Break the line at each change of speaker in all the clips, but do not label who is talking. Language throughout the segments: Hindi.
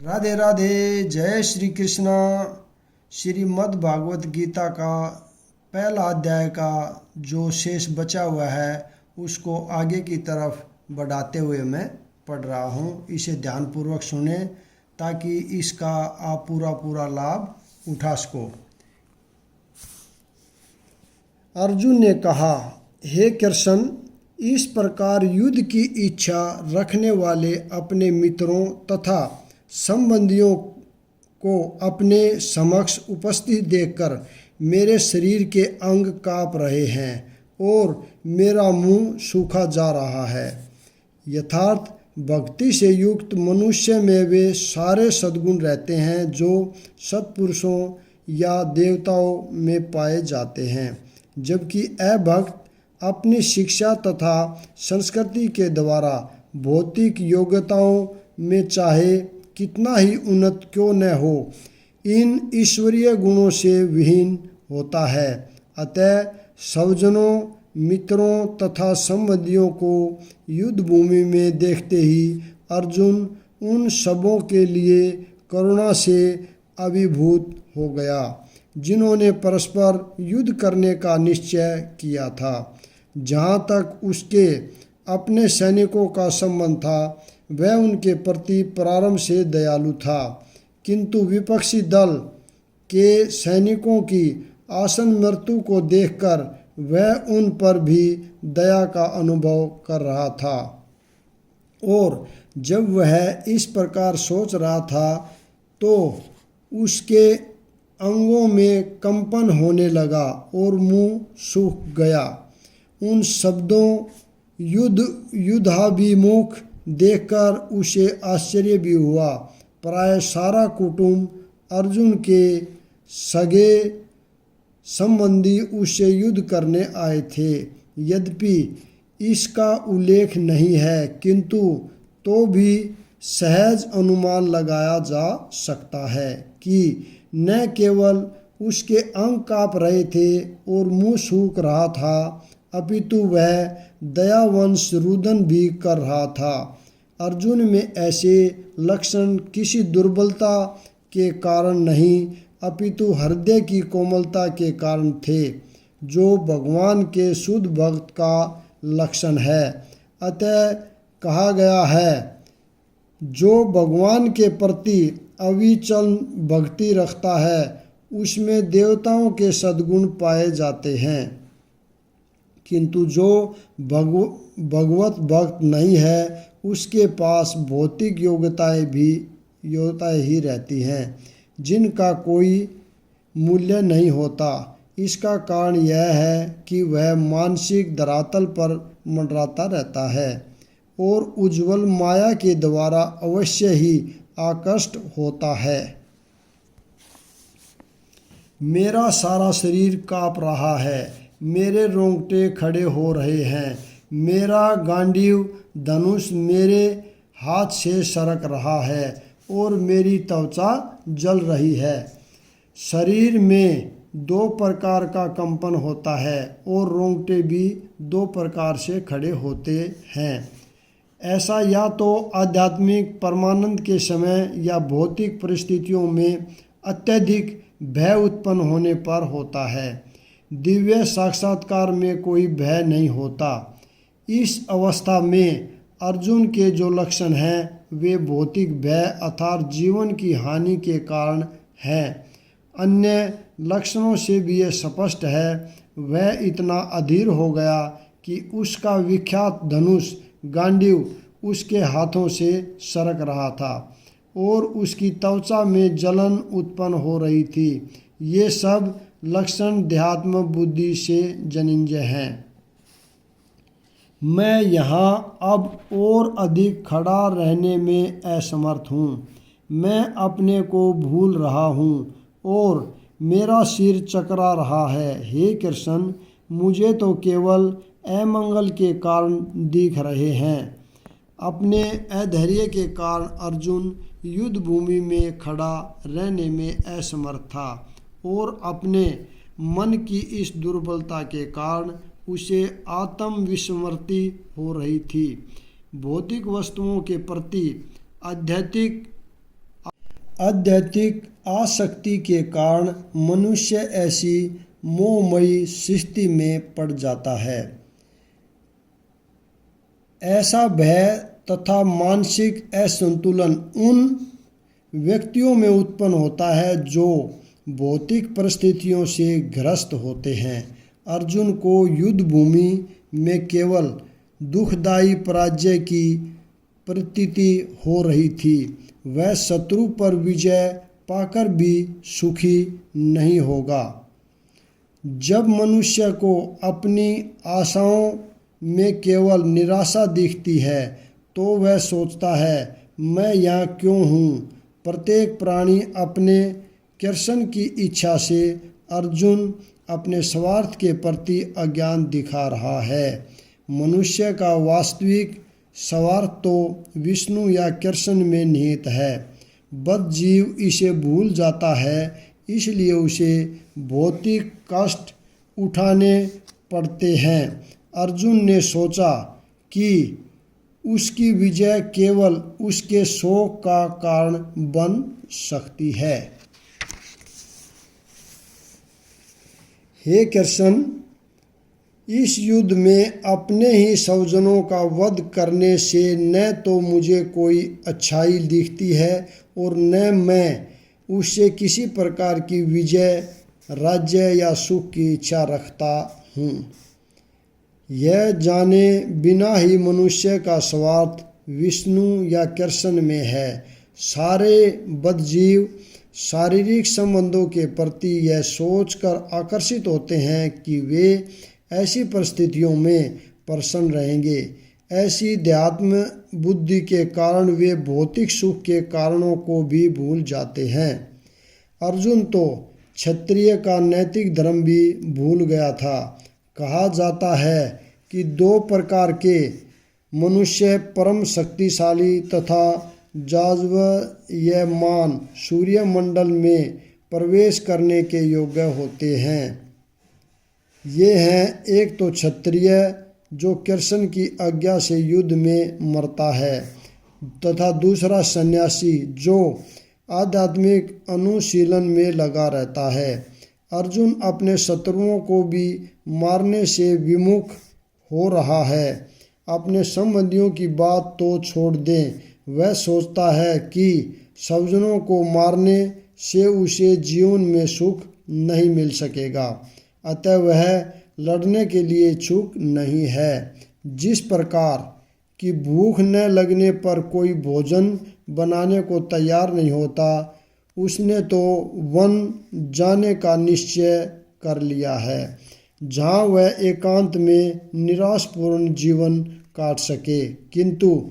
राधे राधे। जय श्री कृष्णा। श्रीमद् भागवत गीता का पहला अध्याय का जो शेष बचा हुआ है उसको आगे की तरफ बढ़ाते हुए मैं पढ़ रहा हूँ। इसे ध्यानपूर्वक सुने ताकि इसका आप पूरा लाभ उठा सको। अर्जुन ने कहा, हे कृष्ण, इस प्रकार युद्ध की इच्छा रखने वाले अपने मित्रों तथा संबंधियों को अपने समक्ष उपस्थित देखकर मेरे शरीर के अंग काँप रहे हैं और मेरा मुंह सूखा जा रहा है। यथार्थ भक्ति से युक्त मनुष्य में वे सारे सद्गुण रहते हैं जो सत्पुरुषों या देवताओं में पाए जाते हैं, जबकि अभक्त अपनी शिक्षा तथा संस्कृति के द्वारा भौतिक योग्यताओं में चाहे कितना ही उन्नत क्यों न हो, इन ईश्वरीय गुणों से विहीन होता है। अतः स्वजनों, मित्रों तथा संबंधियों को युद्ध भूमि में देखते ही अर्जुन उन सबों के लिए करुणा से अभिभूत हो गया जिन्होंने परस्पर युद्ध करने का निश्चय किया था। जहाँ तक उसके अपने सैनिकों का संबंध था, वह उनके प्रति प्रारंभ से दयालु था, किंतु विपक्षी दल के सैनिकों की आसन मृत्यु को देखकर वह उन पर भी दया का अनुभव कर रहा था। और जब वह इस प्रकार सोच रहा था तो उसके अंगों में कंपन होने लगा और मुंह सूख गया। उन शब्दों युद्धाभिमुख देखकर उसे आश्चर्य भी हुआ। प्राय सारा कुटुंब, अर्जुन के सगे संबंधी उससे युद्ध करने आए थे। यद्यपि इसका उल्लेख नहीं है, किंतु तो भी सहज अनुमान लगाया जा सकता है कि न केवल उसके अंग काँप रहे थे और मुंह सूख रहा था, अपितु वह दयावंश रुदन भी कर रहा था। अर्जुन में ऐसे लक्षण किसी दुर्बलता के कारण नहीं, अपितु हृदय की कोमलता के कारण थे, जो भगवान के शुद्ध भक्त का लक्षण है। अतः कहा गया है, जो भगवान के प्रति अविचल भक्ति रखता है उसमें देवताओं के सद्गुण पाए जाते हैं, किंतु जो भगवत भक्त नहीं है उसके पास भौतिक योग्यताएं ही रहती हैं, जिनका कोई मूल्य नहीं होता। इसका कारण यह है कि वह मानसिक धरातल पर मंडराता रहता है और उज्ज्वल माया के द्वारा अवश्य ही आकृष्ट होता है। मेरा सारा शरीर काँप रहा है, मेरे रोंगटे खड़े हो रहे हैं, मेरा गांडीव धनुष मेरे हाथ से सरक रहा है और मेरी त्वचा जल रही है। शरीर में दो प्रकार का कंपन होता है और रोंगटे भी दो प्रकार से खड़े होते हैं। ऐसा या तो आध्यात्मिक परमानंद के समय या भौतिक परिस्थितियों में अत्यधिक भय उत्पन्न होने पर होता है। दिव्य साक्षात्कार में कोई भय नहीं होता। इस अवस्था में अर्जुन के जो लक्षण हैं वे भौतिक भय अर्थात जीवन की हानि के कारण हैं। अन्य लक्षणों से भी यह स्पष्ट है, वह इतना अधीर हो गया कि उसका विख्यात धनुष गांडीव उसके हाथों से सरक रहा था और उसकी त्वचा में जलन उत्पन्न हो रही थी। ये सब लक्षण ध्यात्म बुद्धि से जनिंजय हैं। मैं यहाँ अब और अधिक खड़ा रहने में असमर्थ हूँ। मैं अपने को भूल रहा हूँ और मेरा सिर चकरा रहा है। हे कृष्ण, मुझे तो केवल अमंगल के कारण दिख रहे हैं। अपने अधैर्य के कारण अर्जुन युद्ध भूमि में खड़ा रहने में असमर्थ था और अपने मन की इस दुर्बलता के कारण उसे आत्मविस्मृति हो रही थी। भौतिक वस्तुओं के प्रति आध्यात्मिक आसक्ति के कारण मनुष्य ऐसी मोहमयी स्थिति में पड़ जाता है। ऐसा भय तथा मानसिक असंतुलन उन व्यक्तियों में उत्पन्न होता है जो भौतिक परिस्थितियों से ग्रस्त होते हैं। अर्जुन को युद्ध भूमि में केवल दुखदायी पराजय की प्रतीति हो रही थी। वह शत्रु पर विजय पाकर भी सुखी नहीं होगा। जब मनुष्य को अपनी आशाओं में केवल निराशा दिखती है तो वह सोचता है, मैं यहाँ क्यों हूँ। प्रत्येक प्राणी अपने कृष्ण की इच्छा से अर्जुन अपने स्वार्थ के प्रति अज्ञान दिखा रहा है। मनुष्य का वास्तविक स्वार्थ तो विष्णु या कृष्ण में निहित है। बद्ध जीव इसे भूल जाता है, इसलिए उसे भौतिक कष्ट उठाने पड़ते हैं। अर्जुन ने सोचा कि उसकी विजय केवल उसके शोक का कारण बन सकती है। हे कृष्ण, इस युद्ध में अपने ही स्वजनों का वध करने से न तो मुझे कोई अच्छाई दिखती है और न मैं उससे किसी प्रकार की विजय, राज्य या सुख की इच्छा रखता हूँ। यह जाने बिना ही मनुष्य का स्वार्थ विष्णु या कृष्ण में है। सारे बद्धजीव शारीरिक संबंधों के प्रति यह सोचकर आकर्षित होते हैं कि वे ऐसी परिस्थितियों में प्रसन्न रहेंगे। ऐसी अध्यात्म बुद्धि के कारण वे भौतिक सुख के कारणों को भी भूल जाते हैं। अर्जुन तो क्षत्रिय का नैतिक धर्म भी भूल गया था। कहा जाता है कि दो प्रकार के मनुष्य परम शक्तिशाली तथा जाज्वल्यमान सूर्यमंडल में प्रवेश करने के योग्य होते हैं। ये हैं, एक तो क्षत्रिय जो कृष्ण की आज्ञा से युद्ध में मरता है तथा दूसरा सन्यासी जो आध्यात्मिक अनुशीलन में लगा रहता है। अर्जुन अपने शत्रुओं को भी मारने से विमुख हो रहा है। अपने संबंधियों की बात तो छोड़ दें, वह सोचता है कि स्वजनों को मारने से उसे जीवन में सुख नहीं मिल सकेगा, अतः वह लड़ने के लिए इच्छुक नहीं है। जिस प्रकार कि भूख न लगने पर कोई भोजन बनाने को तैयार नहीं होता, उसने तो वन जाने का निश्चय कर लिया है, जहाँ वह एकांत में निराशपूर्ण जीवन काट सके। किंतु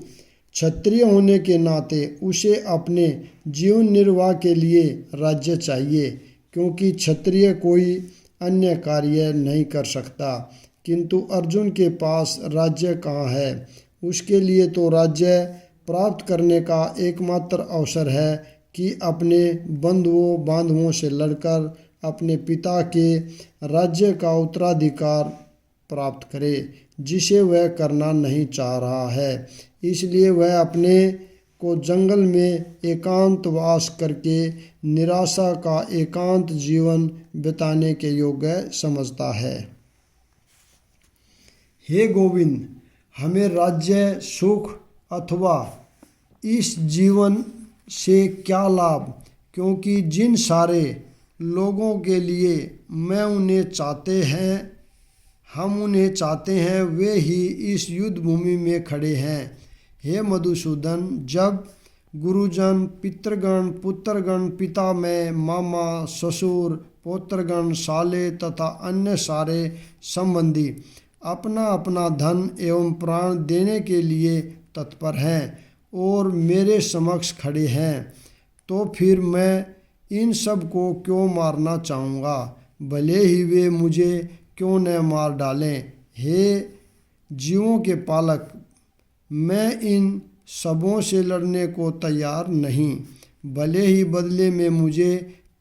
क्षत्रिय होने के नाते उसे अपने जीवन निर्वाह के लिए राज्य चाहिए, क्योंकि क्षत्रिय कोई अन्य कार्य नहीं कर सकता। किंतु अर्जुन के पास राज्य कहाँ है। उसके लिए तो राज्य प्राप्त करने का एकमात्र अवसर है कि अपने बंधुओं बांधवों से लड़कर अपने पिता के राज्य का उत्तराधिकार प्राप्त करे, जिसे वह करना नहीं चाह रहा है। इसलिए वह अपने को जंगल में एकांतवास करके निराशा का एकांत जीवन बिताने के योग्य समझता है। हे गोविंद, हमें राज्य, सुख अथवा इस जीवन से क्या लाभ, क्योंकि जिन सारे लोगों के लिए हम उन्हें चाहते हैं वे ही इस युद्ध भूमि में खड़े हैं। हे मधुसूदन, जब गुरुजन, पितृगण, पुत्रगण, पिता में मामा, ससुर, पौत्रगण, साले तथा अन्य सारे संबंधी अपना अपना धन एवं प्राण देने के लिए तत्पर हैं और मेरे समक्ष खड़े हैं, तो फिर मैं इन सब को क्यों मारना चाहूँगा, भले ही वे मुझे क्यों न मार डालें। हे जीवों के पालक, मैं इन सबों से लड़ने को तैयार नहीं, भले ही बदले में मुझे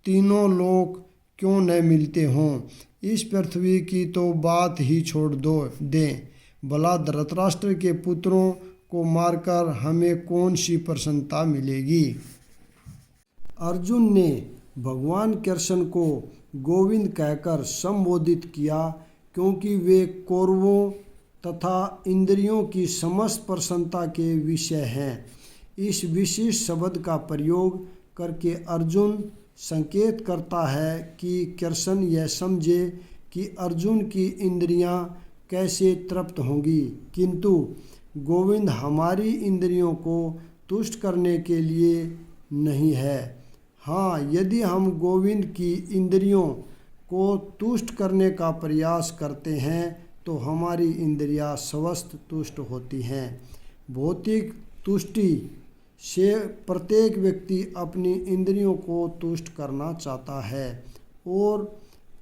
तीनों लोक क्यों न मिलते हों। इस पृथ्वी की तो बात ही छोड़ दें, भला धृतराष्ट्र के पुत्रों को मारकर हमें कौन सी प्रसन्नता मिलेगी। अर्जुन ने भगवान कृष्ण को गोविंद कहकर संबोधित किया, क्योंकि वे कौरवों तथा इंद्रियों की समस्त प्रसन्नता के विषय हैं। इस विशेष शब्द का प्रयोग करके अर्जुन संकेत करता है कि कृष्ण यह समझे कि अर्जुन की इंद्रियां कैसे तृप्त होंगी, किंतु गोविंद हमारी इंद्रियों को तुष्ट करने के लिए नहीं है। हाँ, यदि हम गोविंद की इंद्रियों को तुष्ट करने का प्रयास करते हैं तो हमारी इंद्रियां स्वस्थ तुष्ट होती हैं। भौतिक तुष्टि से प्रत्येक व्यक्ति अपनी इंद्रियों को तुष्ट करना चाहता है और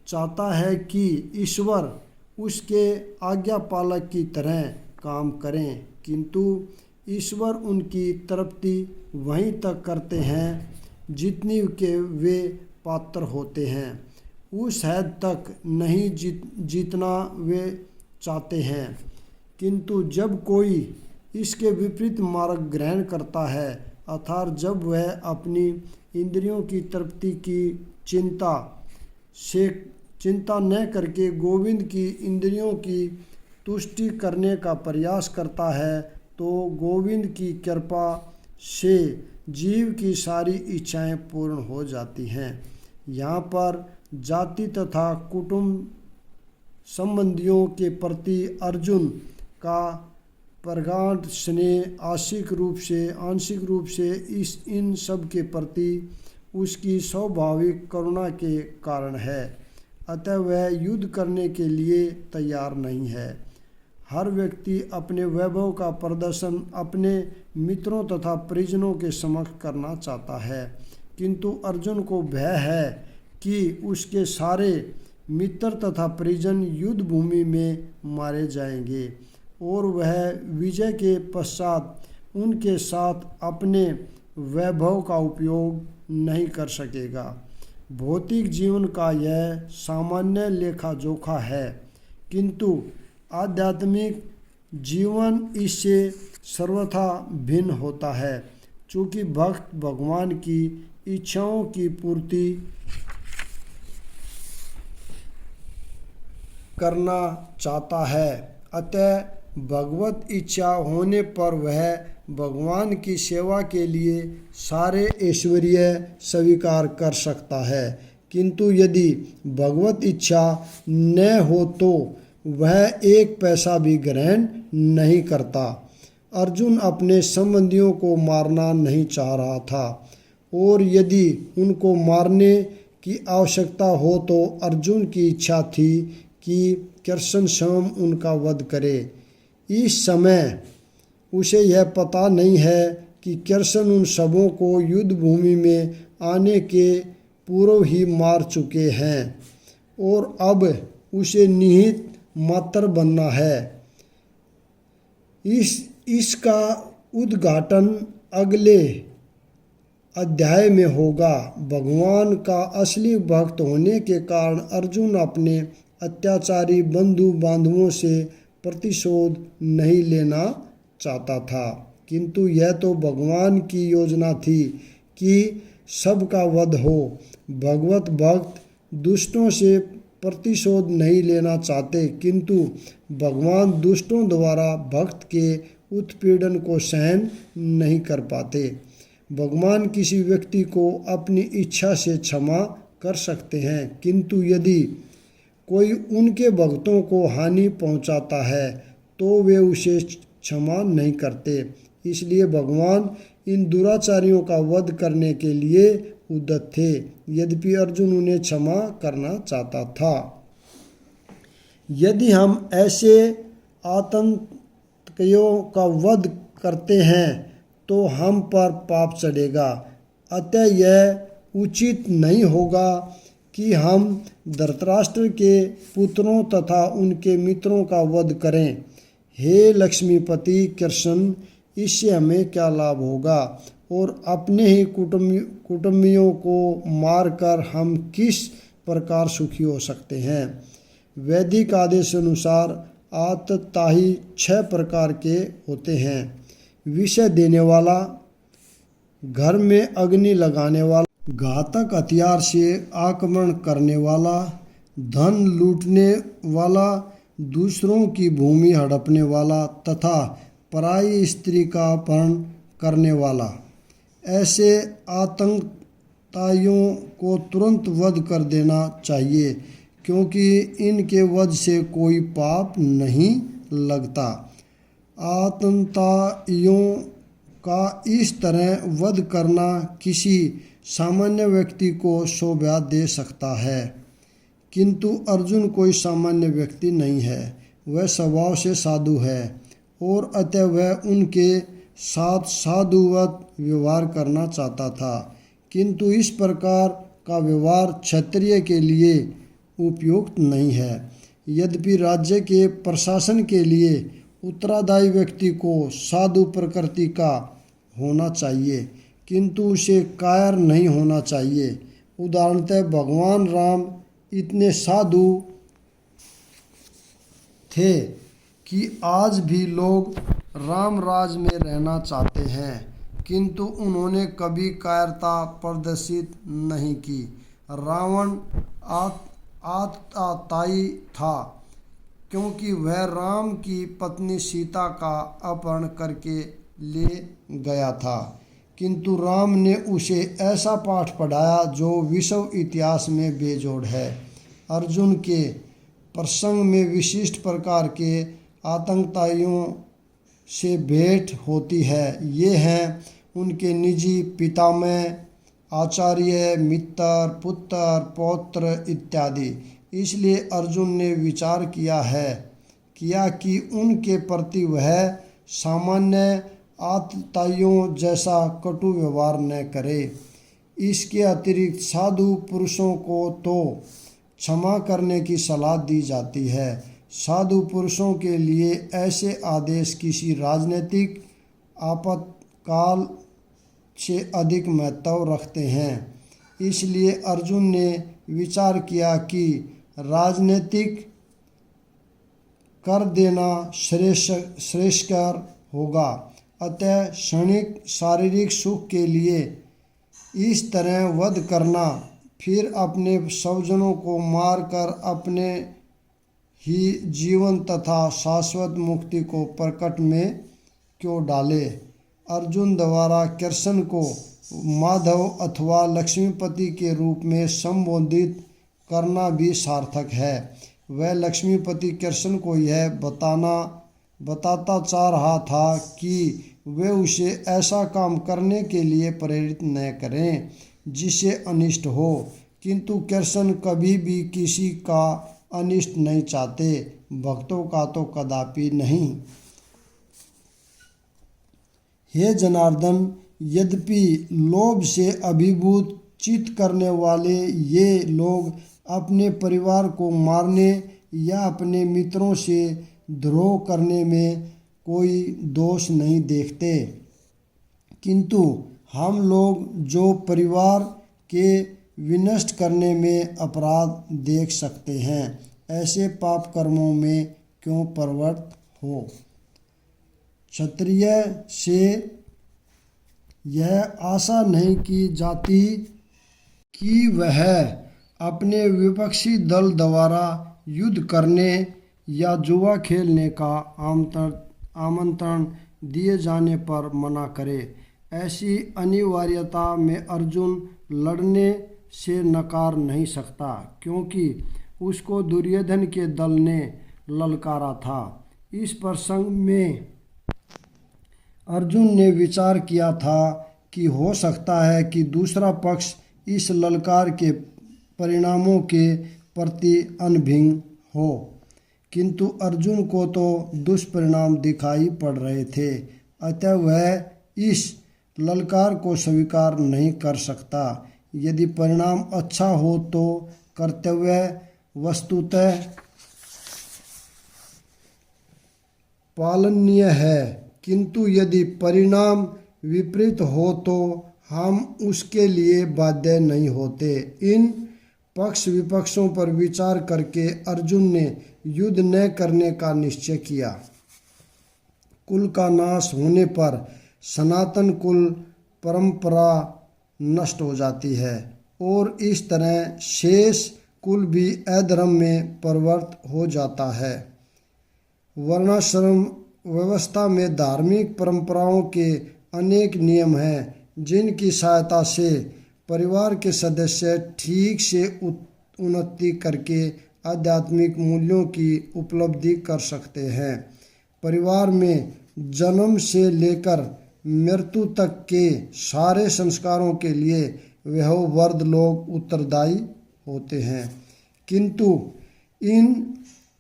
चाहता है कि ईश्वर उसके आज्ञा पालक की तरह काम करें, किंतु ईश्वर उनकी तृप्ति वहीं तक करते हैं जितनी के वे पात्र होते हैं, उस हद तक नहीं जितना वे चाहते हैं। किंतु जब कोई इसके विपरीत मार्ग ग्रहण करता है, अर्थात जब वह अपनी इंद्रियों की तृप्ति की चिंता न करके गोविंद की इंद्रियों की तुष्टि करने का प्रयास करता है, तो गोविंद की कृपा से जीव की सारी इच्छाएं पूर्ण हो जाती हैं। यहाँ पर जाति तथा कुटुंब संबंधियों के प्रति अर्जुन का प्रगाढ़ स्नेह आंशिक रूप से इन सब के प्रति उसकी स्वाभाविक करुणा के कारण है। अतः वह युद्ध करने के लिए तैयार नहीं है। हर व्यक्ति अपने वैभव का प्रदर्शन अपने मित्रों तथा परिजनों के समक्ष करना चाहता है, किंतु अर्जुन को भय है कि उसके सारे मित्र तथा परिजन युद्ध भूमि में मारे जाएंगे और वह विजय के पश्चात उनके साथ अपने वैभव का उपयोग नहीं कर सकेगा। भौतिक जीवन का यह सामान्य लेखा जोखा है, किंतु आध्यात्मिक जीवन इससे सर्वथा भिन्न होता है। चूँकि भक्त भगवान की इच्छाओं की पूर्ति करना चाहता है, अतः भगवत इच्छा होने पर वह भगवान की सेवा के लिए सारे ऐश्वर्य स्वीकार कर सकता है। किंतु यदि भगवत इच्छा न हो तो वह एक पैसा भी ग्रहण नहीं करता। अर्जुन अपने संबंधियों को मारना नहीं चाह रहा था, और यदि उनको मारने की आवश्यकता हो तो अर्जुन की इच्छा थी कि कृष्ण स्वयं उनका वध करे। इस समय उसे यह पता नहीं है कि कृष्ण उन सबों को युद्ध भूमि में आने के पूर्व ही मार चुके हैं और अब उसे निहित मात्र बनना है। इसका उद्घाटन अगले अध्याय में होगा। भगवान का असली भक्त होने के कारण अर्जुन अपने अत्याचारी बंधु बांधवों से प्रतिशोध नहीं लेना चाहता था, किंतु यह तो भगवान की योजना थी कि सबका वध हो। भगवत भक्त दुष्टों से प्रतिशोध नहीं लेना चाहते, किंतु भगवान दुष्टों द्वारा भक्त के उत्पीड़न को सहन नहीं कर पाते। भगवान किसी व्यक्ति को अपनी इच्छा से क्षमा कर सकते हैं, किंतु यदि कोई उनके भक्तों को हानि पहुंचाता है तो वे उसे क्षमा नहीं करते। इसलिए भगवान इन दुराचारियों का वध करने के लिए उद्यत थे, यद्यपि अर्जुन उन्हें क्षमा करना चाहता था। यदि हम ऐसे आतंकियों का वध करते हैं तो हम पर पाप चढ़ेगा। अतः यह उचित नहीं होगा कि हम धृतराष्ट्र के पुत्रों तथा उनके मित्रों का वध करें। हे लक्ष्मीपति कृष्ण, इससे हमें क्या लाभ होगा और अपने ही कुटुंबियों को मारकर हम किस प्रकार सुखी हो सकते हैं। वैदिक आदेश अनुसार आतताई 6 प्रकार के होते हैं। विषय देने वाला, घर में अग्नि लगाने वाला, घातक हथियार से आक्रमण करने वाला, धन लूटने वाला, दूसरों की भूमि हड़पने वाला तथा पराई स्त्री का अपहरण करने वाला। ऐसे आतंकवादियों को तुरंत वध कर देना चाहिए, क्योंकि इनके वध से कोई पाप नहीं लगता। आतंकवादियों का इस तरह वध करना किसी सामान्य व्यक्ति को शोभा दे सकता है, किंतु अर्जुन कोई सामान्य व्यक्ति नहीं है। वह स्वभाव से साधु है और अतः वह उनके साथ साधुवत व्यवहार करना चाहता था, किंतु इस प्रकार का व्यवहार क्षत्रिय के लिए उपयुक्त नहीं है। यद्यपि राज्य के प्रशासन के लिए उत्तरदायी व्यक्ति को साधु प्रकृति का होना चाहिए, किंतु उसे कायर नहीं होना चाहिए। उदाहरणतः भगवान राम इतने साधु थे कि आज भी लोग राम राज में रहना चाहते हैं, किंतु उन्होंने कभी कायरता प्रदर्शित नहीं की। रावण आतताई था, क्योंकि वह राम की पत्नी सीता का अपहरण करके ले गया था, किंतु राम ने उसे ऐसा पाठ पढ़ाया जो विश्व इतिहास में बेजोड़ है। अर्जुन के प्रसंग में विशिष्ट प्रकार के आतंकवादियों से भेंट होती है। ये हैं उनके निजी पितामह, आचार्य, मित्र, पुत्र, पौत्र इत्यादि। इसलिए अर्जुन ने विचार किया कि उनके प्रति वह सामान्य आतताइयों जैसा कटु व्यवहार न करे। इसके अतिरिक्त साधु पुरुषों को तो क्षमा करने की सलाह दी जाती है। साधु पुरुषों के लिए ऐसे आदेश किसी राजनीतिक आपातकाल से अधिक महत्व रखते हैं। इसलिए अर्जुन ने विचार किया कि राजनीतिक कर देना श्रेयस्कर होगा, अतः क्षणिक शारीरिक सुख के लिए इस तरह वध करना, फिर अपने स्वजनों को मारकर अपने ही जीवन तथा शाश्वत मुक्ति को प्रकट में क्यों डाले। अर्जुन द्वारा कृष्ण को माधव अथवा लक्ष्मीपति के रूप में संबोधित करना भी सार्थक है। वह लक्ष्मीपति कृष्ण को यह बताता चाह रहा था कि वे उसे ऐसा काम करने के लिए प्रेरित न करें जिससे अनिष्ट हो, किंतु कृष्ण कभी भी किसी का अनिष्ट नहीं चाहते, भक्तों का तो कदापि नहीं। हे जनार्दन, यद्यपि लोभ से अभिभूत चित्त करने वाले ये लोग अपने परिवार को मारने या अपने मित्रों से द्रोह करने में कोई दोष नहीं देखते, किंतु हम लोग जो परिवार के विनष्ट करने में अपराध देख सकते हैं, ऐसे पाप कर्मों में क्यों प्रवृत्त हो। क्षत्रिय से यह आशा नहीं की जाती कि वह अपने विपक्षी दल द्वारा युद्ध करने या जुआ खेलने का आमंत्रण दिए जाने पर मना करे। ऐसी अनिवार्यता में अर्जुन लड़ने से नकार नहीं सकता, क्योंकि उसको दुर्योधन के दल ने ललकारा था। इस प्रसंग में अर्जुन ने विचार किया था कि हो सकता है कि दूसरा पक्ष इस ललकार के परिणामों के प्रति अनभिज्ञ हो, किंतु अर्जुन को तो दुष्परिणाम दिखाई पड़ रहे थे, अतः वह इस ललकार को स्वीकार नहीं कर सकता। यदि परिणाम अच्छा हो तो कर्तव्य वस्तुतः पालनीय है, किंतु यदि परिणाम विपरीत हो तो हम उसके लिए बाध्य नहीं होते। इन पक्ष विपक्षों पर विचार करके अर्जुन ने युद्ध न करने का निश्चय किया। कुल का नाश होने पर सनातन कुल परंपरा नष्ट हो जाती है और इस तरह शेष कुल भी अधर्म में परिवर्तित हो जाता है। वर्णाश्रम व्यवस्था में धार्मिक परंपराओं के अनेक नियम हैं जिनकी सहायता से परिवार के सदस्य ठीक से उन्नति करके आध्यात्मिक मूल्यों की उपलब्धि कर सकते हैं। परिवार में जन्म से लेकर मृत्यु तक के सारे संस्कारों के लिए वह वृद्ध लोग उत्तरदायी होते हैं, किंतु इन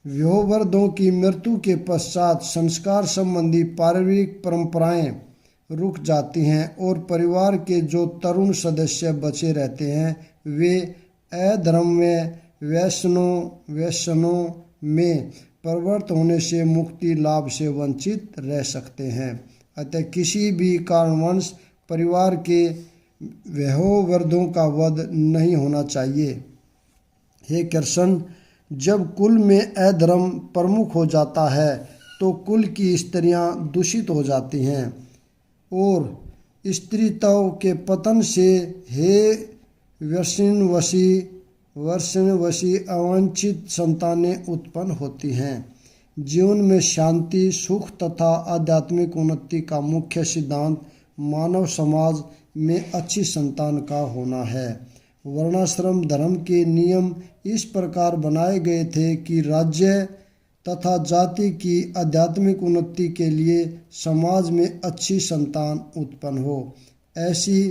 वयोवृद्धों की मृत्यु के पश्चात संस्कार संबंधी पारिवारिक परंपराएं रुक जाती हैं और परिवार के जो तरुण सदस्य बचे रहते हैं वे अधर्म में व्यसनों में प्रवृत्त होने से मुक्ति लाभ से वंचित रह सकते हैं। अतः किसी भी कारणवश परिवार के वयोवृद्धों का वध नहीं होना चाहिए। हे कृष्ण, जब कुल में अधर्म प्रमुख हो जाता है तो कुल की स्त्रियां दूषित हो जाती हैं और स्त्रीत्व के पतन से हे वर्षणवशी अवांछित संतानें उत्पन्न होती हैं। जीवन में शांति, सुख तथा आध्यात्मिक उन्नति का मुख्य सिद्धांत मानव समाज में अच्छी संतान का होना है। वर्णाश्रम धर्म के नियम इस प्रकार बनाए गए थे कि राज्य तथा जाति की आध्यात्मिक उन्नति के लिए समाज में अच्छी संतान उत्पन्न हो। ऐसी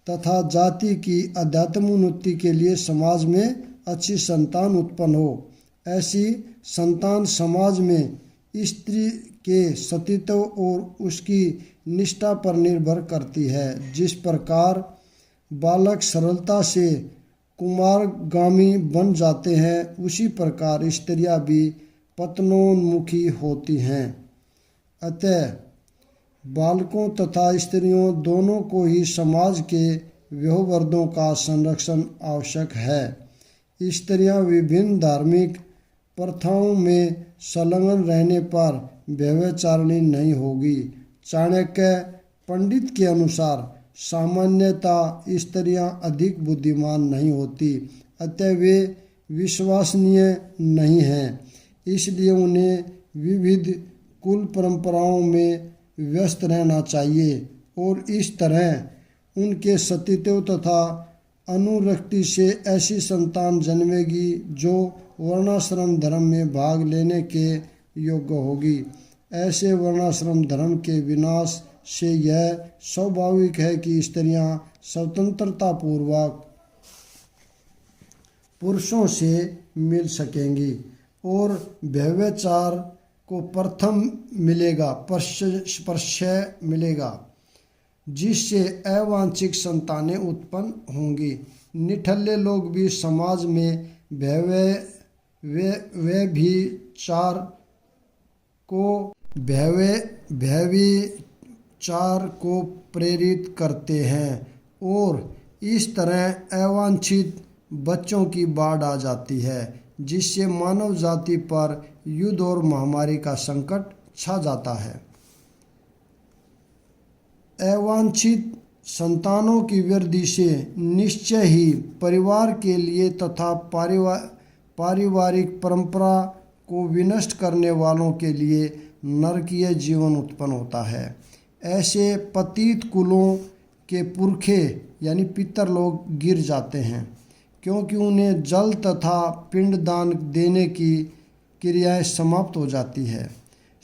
तथा जाति की आध्यात्मिक उन्नति के लिए समाज में अच्छी संतान उत्पन्न हो। ऐसी संतान समाज में स्त्री के सतीत्व और उसकी निष्ठा पर निर्भर करती है। जिस प्रकार बालक सरलता से कुमारगामी बन जाते हैं, उसी प्रकार स्त्रियां भी पतनोन्मुखी होती हैं। अतः बालकों तथा स्त्रियों दोनों को ही समाज के वयोवृद्धों का संरक्षण आवश्यक है। स्त्रियां विभिन्न धार्मिक प्रथाओं में संलग्न रहने पर व्यभिचारिणी नहीं होगी। चाणक्य पंडित के अनुसार सामान्यतः स्त्रियां अधिक बुद्धिमान नहीं होती, अतः वे विश्वसनीय नहीं हैं, इसलिए उन्हें विविध कुल परंपराओं में व्यस्त रहना चाहिए और इस तरह उनके सतीत्व तथा अनुरक्ति से ऐसी संतान जन्मेगी जो वर्णाश्रम धर्म में भाग लेने के योग्य होगी। ऐसे वर्णाश्रम धर्म के विनाश से यह स्वाभाविक है कि स्त्रियां स्वतंत्रता पूर्वक पुरुषों से मिल सकेंगी और व्यभिचार को प्रथम स्पर्श मिलेगा, जिससे अवांछित संतानें उत्पन्न होंगी। निठल्ले लोग भी समाज में व्यभिचार को प्रेरित करते हैं और इस तरह अवांछित बच्चों की बाढ़ आ जाती है, जिससे मानव जाति पर युद्ध और महामारी का संकट छा जाता है। अवांछित संतानों की वृद्धि से निश्चय ही परिवार के लिए तथा पारिवारिक परंपरा को विनष्ट करने वालों के लिए नरकीय जीवन उत्पन्न होता है। ऐसे पतित कुलों के पुरखे यानी पितर लोग गिर जाते हैं, क्योंकि उन्हें जल तथा पिंडदान देने की क्रियाएं समाप्त हो जाती है।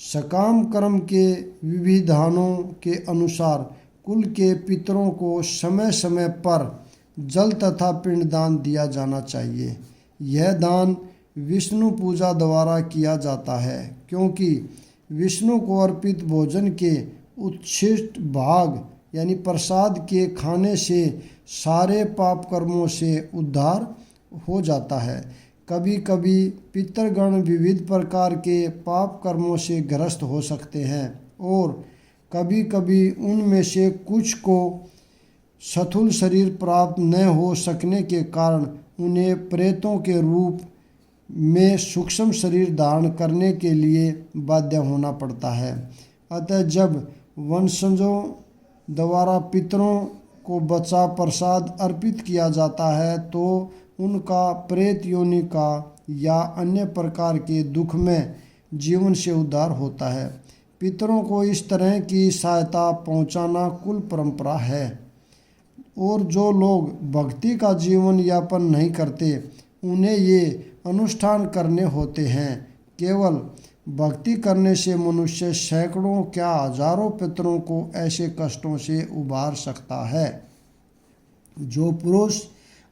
सकाम कर्म के विधिविधानों के अनुसार कुल के पितरों को समय समय पर जल तथा पिंडदान दिया जाना चाहिए। यह दान विष्णु पूजा द्वारा किया जाता है, क्योंकि विष्णु को अर्पित भोजन के उच्छिष्ट भाग यानी प्रसाद के खाने से सारे पाप कर्मों से उद्धार हो जाता है। कभी कभी पितरगण विविध प्रकार के पाप कर्मों से ग्रस्त हो सकते हैं और कभी कभी उनमें से कुछ को स्थूल शरीर प्राप्त न हो सकने के कारण उन्हें प्रेतों के रूप में सूक्ष्म शरीर धारण करने के लिए बाध्य होना पड़ता है। अतः जब वंशजों द्वारा पितरों को बचा प्रसाद अर्पित किया जाता है तो उनका प्रेत योनि का या अन्य प्रकार के दुख में जीवन से उद्धार होता है। पितरों को इस तरह की सहायता पहुंचाना कुल परंपरा है। और जो लोग भक्ति का जीवन यापन नहीं करते उन्हें ये अनुष्ठान करने होते हैं। केवल भक्ति करने से मनुष्य सैकड़ों क्या हजारों पितरों को ऐसे कष्टों से उबार सकता है। जो पुरुष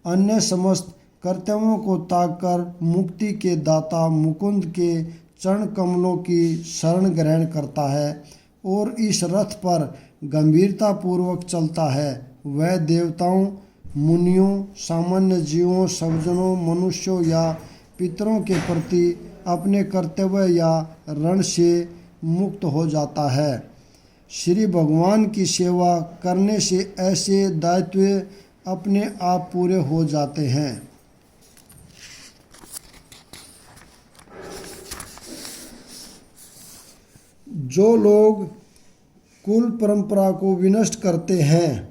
अन्य समस्त कर्तव्यों को त्याग कर मुक्ति के दाता मुकुंद के चरण कमलों की शरण ग्रहण करता है और इस रथ पर गंभीरता पूर्वक चलता है, वह देवताओं, मुनियों, सामान्य जीवों, सज्जनों, मनुष्यों या पितरों के प्रति अपने कर्तव्य या ऋण से मुक्त हो जाता है। श्री भगवान की सेवा करने से ऐसे दायित्व अपने आप पूरे हो जाते हैं। जो लोग कुल परंपरा को विनष्ट करते हैं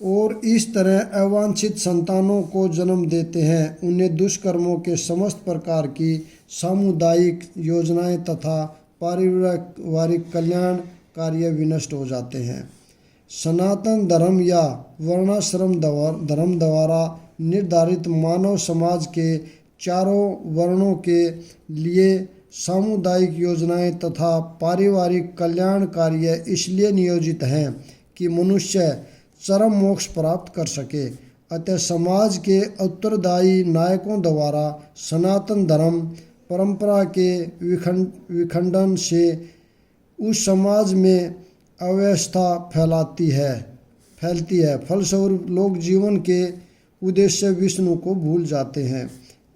और इस तरह अवांछित संतानों को जन्म देते हैं, उन्हें दुष्कर्मों के समस्त प्रकार की सामुदायिक योजनाएं तथा पारिवारिक कल्याण कार्य विनष्ट हो जाते हैं। सनातन धर्म या वर्णाश्रम धर्म द्वारा निर्धारित मानव समाज के चारों वर्णों के लिए सामुदायिक योजनाएं तथा पारिवारिक कल्याण कार्य इसलिए नियोजित हैं कि मनुष्य चरम मोक्ष प्राप्त कर सके। अतः समाज के उत्तरदायी नायकों द्वारा सनातन धर्म परंपरा के विखंडन से उस समाज में अव्यवस्था फैलती है। फलस्वरूप लोग जीवन के उद्देश्य विष्णु को भूल जाते हैं।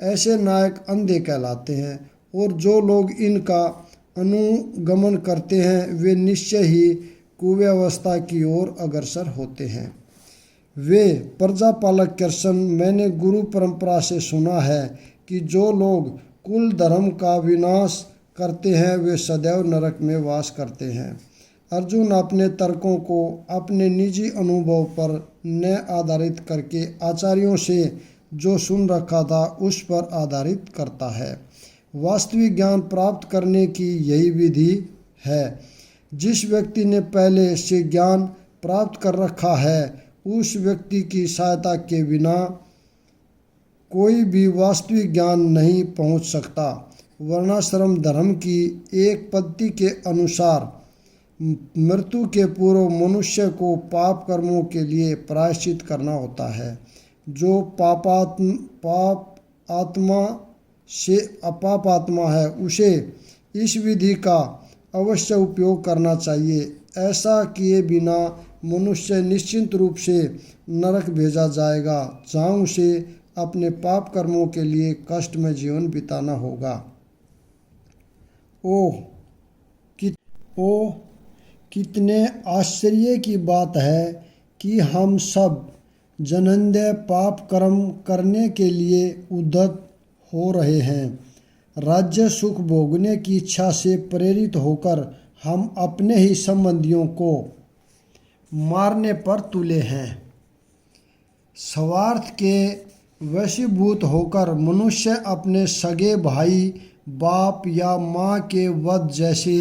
ऐसे नायक अंधे कहलाते हैं और जो लोग इनका अनुगमन करते हैं वे निश्चय ही कुव्यवस्था की ओर अग्रसर होते हैं। वे प्रजापालक कृष्ण, मैंने गुरु परंपरा से सुना है कि जो लोग कुल धर्म का विनाश करते हैं वे सदैव नरक में वास करते हैं। अर्जुन अपने तर्कों को अपने निजी अनुभव पर न आधारित करके आचार्यों से जो सुन रखा था उस पर आधारित करता है। वास्तविक ज्ञान प्राप्त करने की यही विधि है। जिस व्यक्ति ने पहले से ज्ञान प्राप्त कर रखा है उस व्यक्ति की सहायता के बिना कोई भी वास्तविक ज्ञान नहीं पहुंच सकता। वर्णाश्रम धर्म की एक पद्धति के अनुसार मृत्यु के पूर्व मनुष्य को पाप कर्मों के लिए प्रायश्चित करना होता है। जो पाप आत्मा है उसे इस विधि का अवश्य उपयोग करना चाहिए। ऐसा किए बिना मनुष्य निश्चित रूप से नरक भेजा जाएगा जहाँ उसे अपने पाप कर्मों के लिए कष्ट में जीवन बिताना होगा। ओह कितने आश्चर्य की बात है कि हम सब जन्मदय पाप कर्म करने के लिए उद्यत हो रहे हैं। राज्य सुख भोगने की इच्छा से प्रेरित होकर हम अपने ही संबंधियों को मारने पर तुले हैं। स्वार्थ के वशीभूत होकर मनुष्य अपने सगे भाई, बाप या माँ के वध जैसे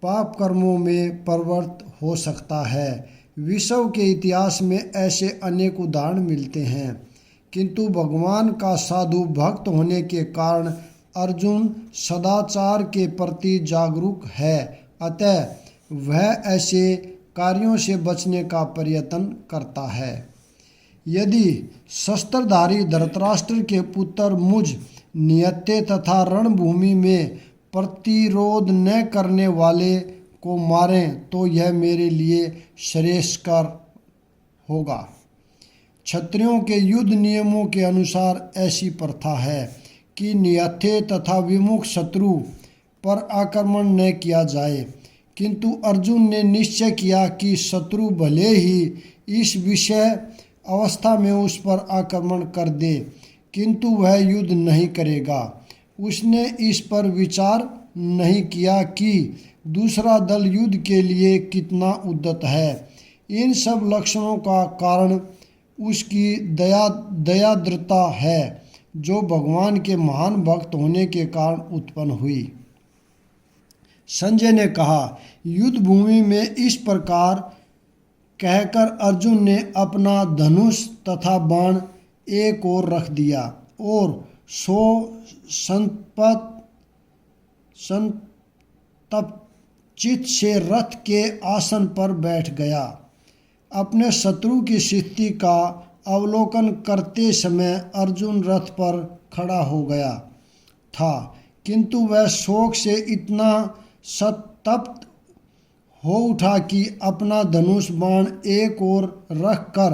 पाप कर्मों में प्रवृत्त हो सकता है। विश्व के इतिहास में ऐसे अनेक उदाहरण मिलते हैं, किंतु भगवान का साधु भक्त होने के कारण अर्जुन सदाचार के प्रति जागरूक है। अतः वह ऐसे कार्यों से बचने का प्रयत्न करता है। यदि शस्त्रधारी धृतराष्ट्र के पुत्र मुझ निहत्थे तथा रणभूमि में प्रतिरोध न करने वाले को मारें तो यह मेरे लिए श्रेयस्कर होगा। क्षत्रियों के युद्ध नियमों के अनुसार ऐसी प्रथा है कि निहत्थे तथा विमुख शत्रु पर आक्रमण न किया जाए, किंतु अर्जुन ने निश्चय किया कि शत्रु भले ही इस विषय अवस्था में उस पर आक्रमण कर दे किंतु वह युद्ध नहीं करेगा। उसने इस पर विचार नहीं किया कि दूसरा दल युद्ध के लिए कितना उद्यत है। इन सब लक्षणों का कारण उसकी दयाद्रता है, जो भगवान के महान भक्त होने के कारण उत्पन्न हुई। संजय ने कहा, युद्ध भूमि में इस प्रकार कहकर अर्जुन ने अपना धनुष तथा बाण एक ओर रख दिया और संतप्त से रथ के आसन पर बैठ गया। अपने शत्रु की स्थिति का अवलोकन करते समय अर्जुन रथ पर खड़ा हो गया था, किंतु वह शोक से इतना संतप्त हो उठा कि अपना धनुष बाण एक ओर रख कर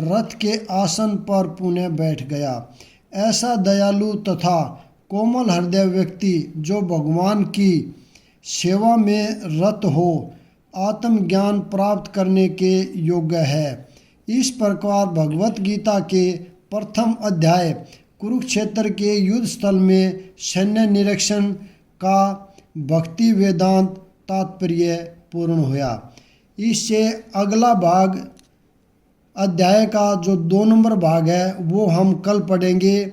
रथ के आसन पर पुनः बैठ गया। ऐसा दयालु तथा कोमल हृदय व्यक्ति जो भगवान की सेवा में रत हो, आत्मज्ञान प्राप्त करने के योग्य है। इस प्रकार भगवत गीता के प्रथम अध्याय कुरुक्षेत्र के युद्ध स्थल में सैन्य निरीक्षण का भक्ति वेदांत तात्पर्य पूर्ण हुआ। इससे अगला भाग अध्याय का जो 2 नंबर भाग है वो हम कल पढ़ेंगे।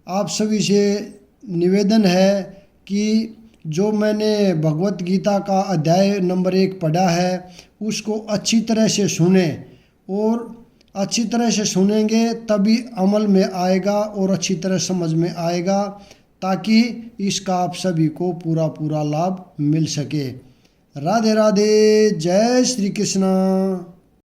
आप सभी से निवेदन है कि जो मैंने भगवत गीता का अध्याय नंबर 1 पढ़ा है उसको अच्छी तरह से सुने, और अच्छी तरह से सुनेंगे तभी अमल में आएगा और अच्छी तरह समझ में आएगा, ताकि इसका आप सभी को पूरा लाभ मिल सके। राधे राधे, जय श्री कृष्ण।